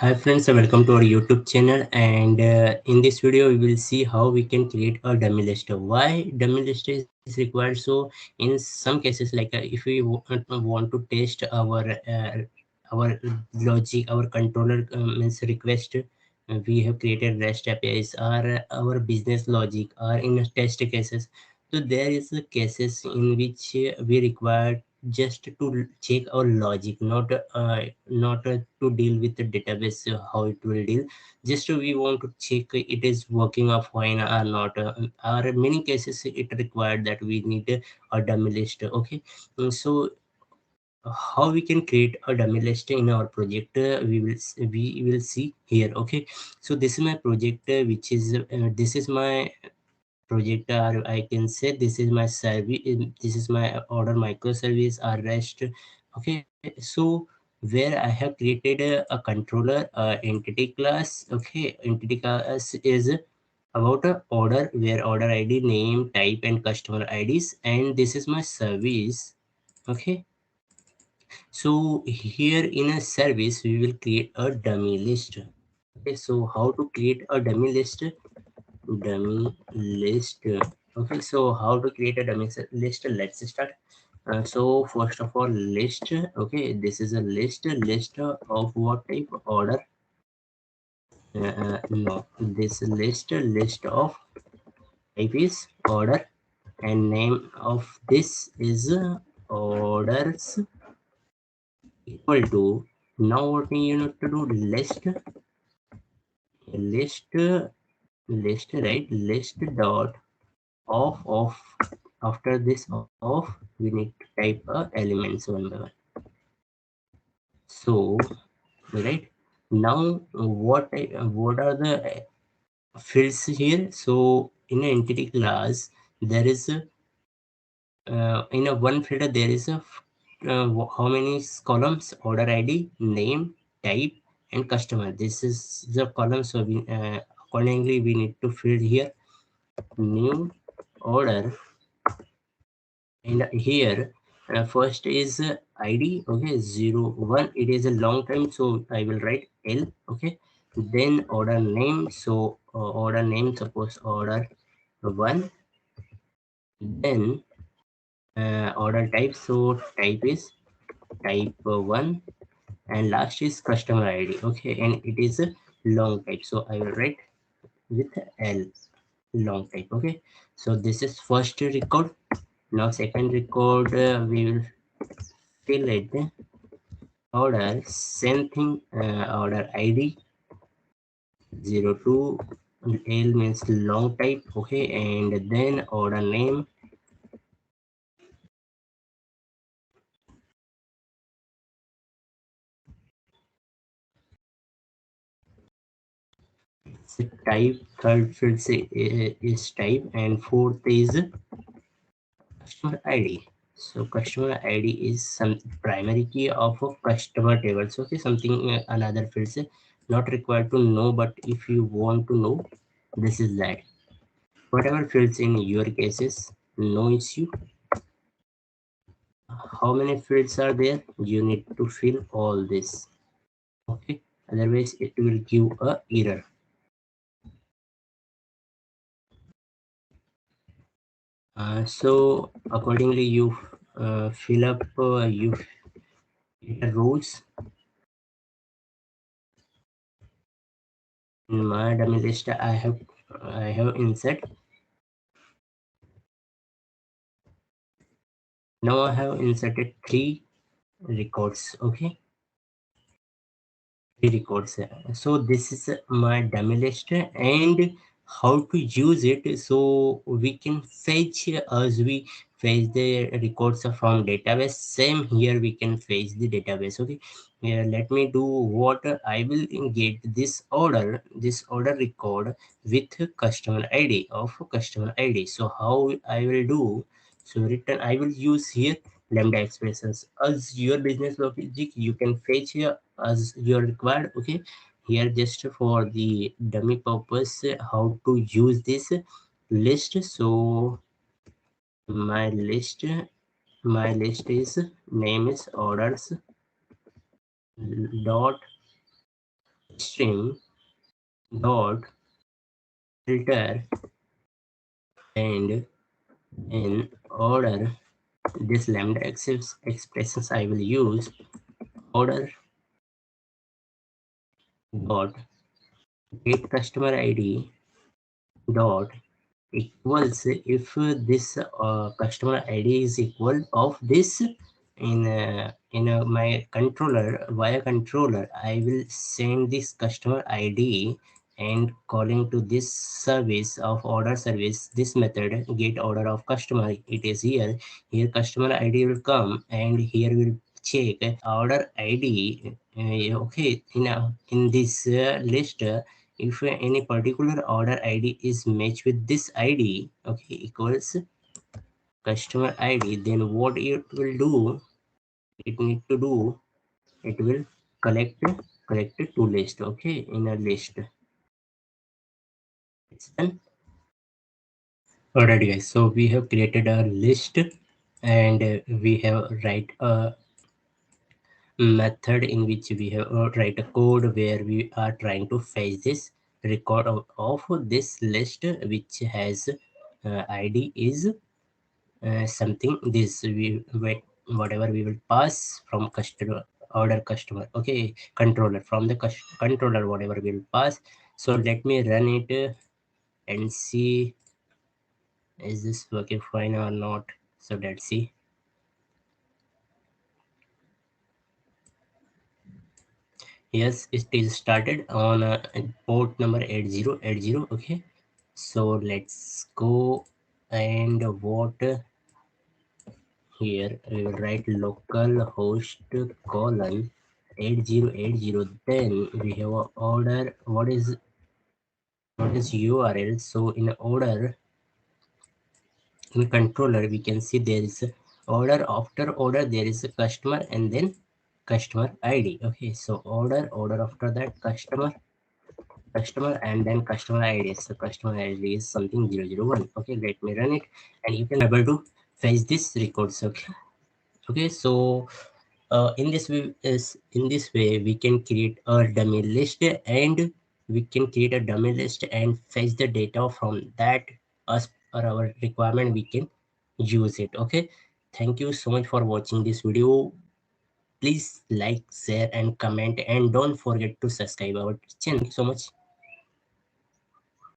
Hi friends, welcome to our YouTube channel, and in this video we will see how we can create a dummy list. Why dummy list is required? So in some cases, like if we want to test our logic, our controller means request, we have created REST APIs or our business logic or in test cases. So there is cases in which we require just to check our logic, not to deal with the database, how it will deal. Just we want to check it is working fine or not. Or in many cases it required that we need a dummy list. Okay. So how we can create a dummy list in our project, we will see here. Okay, so this is my project, which is this is my project, or I can say this is my service, this is my order microservice or REST. Okay, so where I have created a controller entity class. Okay, entity class is about a order, where order ID, name, type, and customer IDs, and this is my service. Okay, so here in a service we will create a dummy list. Okay, so how to create a dummy list? Dummy list. Okay, so how to create a dummy list? Let's start. So first of all, list. Okay, this is a list of what type? Order. No, this list of type is order, and name of this is orders equal to. Now what you need to do? List, right? List dot of. After this of, we need to type elements one by one. So right now, what are the fields here? So in an entity class, there is a in a one field there is a how many columns? Order ID, name, type, and customer. This is the column. So we accordingly we need to fill here new order. And here first is ID. Okay, 01. It is a long time, so I will write L. Okay, then order name. So order name, suppose order 1. Then order type, so type is type 1, and last is customer ID. Okay, and it is a long type, so I will write with L, long type. Okay, so this is first record. Now second record, we will fill it order, same thing, order ID 02. L means long type. Okay, and then order name, type. Third field is type, and fourth is customer ID. So customer ID is some primary key of a customer table. So okay, something another fields not required to know, but if you want to know, this is that. Whatever fields in your cases, no issue. How many fields are there? You need to fill all this. Okay, otherwise it will give a error. So accordingly you fill up you rows. In my dummy list I have insert. Now I have inserted three records. Okay, three records. So this is my dummy list, and how to use it? So we can fetch, as we fetch the records from database. Same here, we can fetch the database. Okay, yeah, let me do what I will get this order record with customer ID of customer ID. So how I will do? So return, I will use here lambda expressions as your business logic. You can fetch here as you're required. Okay, here just for the dummy purpose, how to use this list. So my list is name is orders dot stream dot filter, and in order this lambda expressions I will use order dot get customer ID dot equals if this customer ID is equal of this in my controller via controller I will send this customer ID and calling to this service of order service this method get order of customer. It is here customer ID will come and here will check order ID. Okay, in this list, if any particular order ID is matched with this ID, okay, equals customer ID, then what it will do, it need to do, it will collect two list, okay, in a list. It's done. Alright guys, so we have created a list and we have write a method in which we have write a code where we are trying to fetch this record of this list which has id is something this we wait whatever we will pass from customer order customer, okay, controller from the controller whatever we will pass. So let me run it and see is this working fine or not. So let's see. Yes, it is started on port number 8080. Okay, so let's go and what here we will write local host colon 8080. Then we have a order. What is URL? So in order in controller we can see there is a order. After order there is a customer and then customer ID. Okay, so order after that customer and then customer ID. So customer ID is something 001. Okay, let me run it and you can able to fetch this records. Okay, okay. So in this way we can create a dummy list and we can create a dummy list and fetch the data from that as per our requirement we can use it. Okay, thank you so much for watching this video. Please like, share and comment and don't forget to subscribe our channel. Thank you so much.